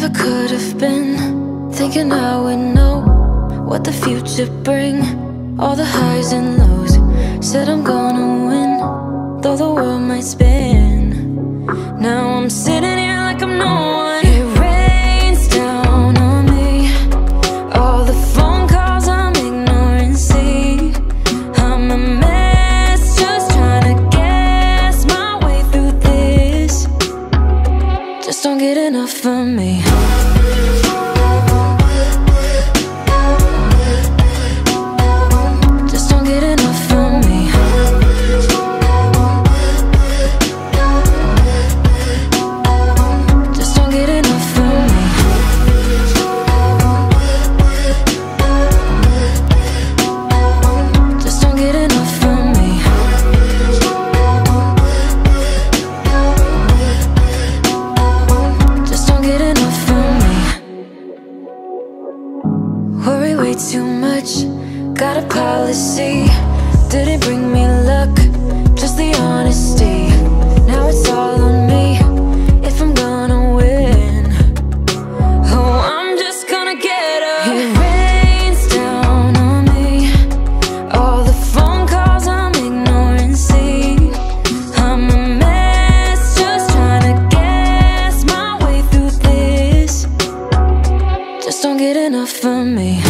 Never could have been thinking I would know what the future bring. All the highs and lows, said I'm gonna win, though the world might spin. Now I'm sitting here like I'm no one. It rains down on me, all the phone calls I'm ignoring. See, I'm a mess, just trying to guess my way through this. Just don't get enough of me. Too much, got a policy, didn't bring me luck, just the honesty. Now it's all on me, if I'm gonna win. Oh, I'm just gonna get up. It rains down on me, all the phone calls I'm ignoring. See, I'm a mess, just trying to guess my way through this. Just don't get enough of me.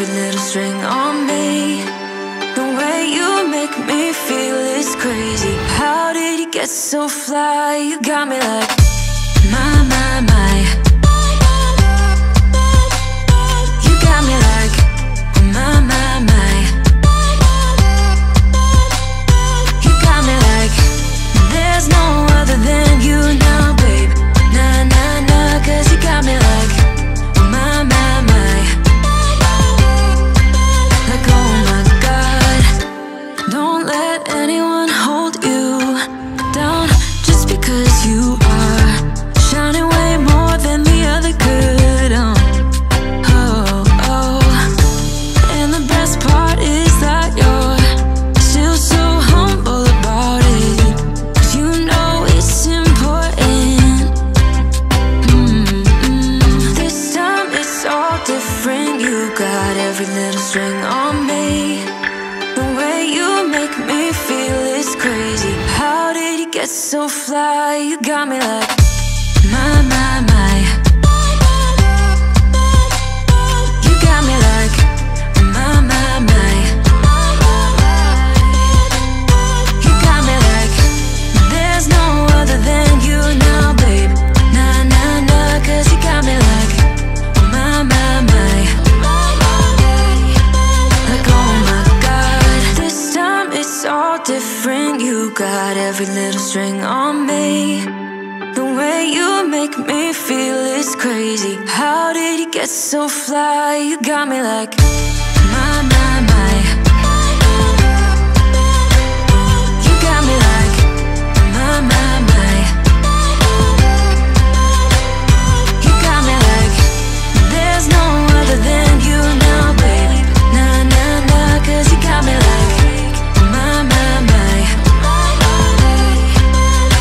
every little string on me. The way you make me feel is crazy. How did you get so fly? You got me like, my, my, my. You got me like, my, my, my. You got me like, there's no other than you now, babe. Nah, nah, nah, 'cause you got me like, my, my, my. Like, oh my God, don't let anyone hold you down just because you are shining way more than the other could. Oh, oh. And the best part is that you're still so humble about it, 'cause you know it's important. This time it's all different. You got every little string on me. The way you make me feel is crazy. How did you get so fly? You got me like, my, my, my. You got me like, my, my, my. You got me like, there's no other than you now, babe. Nah, nah, nah, 'cause you got me like, my, my, my. Like, oh my God, this time it's all different. You got every little string on me. The way you make me feel is crazy. How did you get so fly? You got me like, my, my, my. You got me like, my, my, my. You got me like, there's no other than you now, baby. Nah, nah, nah, 'cause you got me like, my, my, my.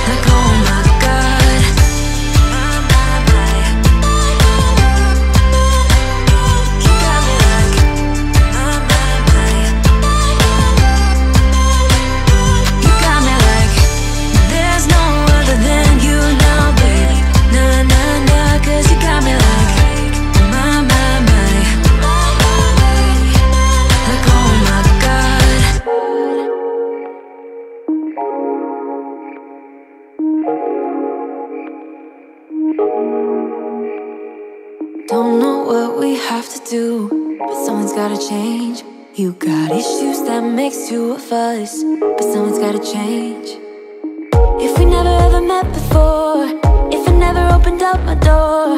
Like, oh my God, my, my, my. You got me like, my, my, my. You got me like, there's no other than you now, baby. Nah, nah, nah, 'cause you got me like, my, my, my. Like, oh my God. Don't know what we have to do, but something's gotta change. You got issues that makes two of us, but something's gotta change. If we never ever met before, if I never opened up my door,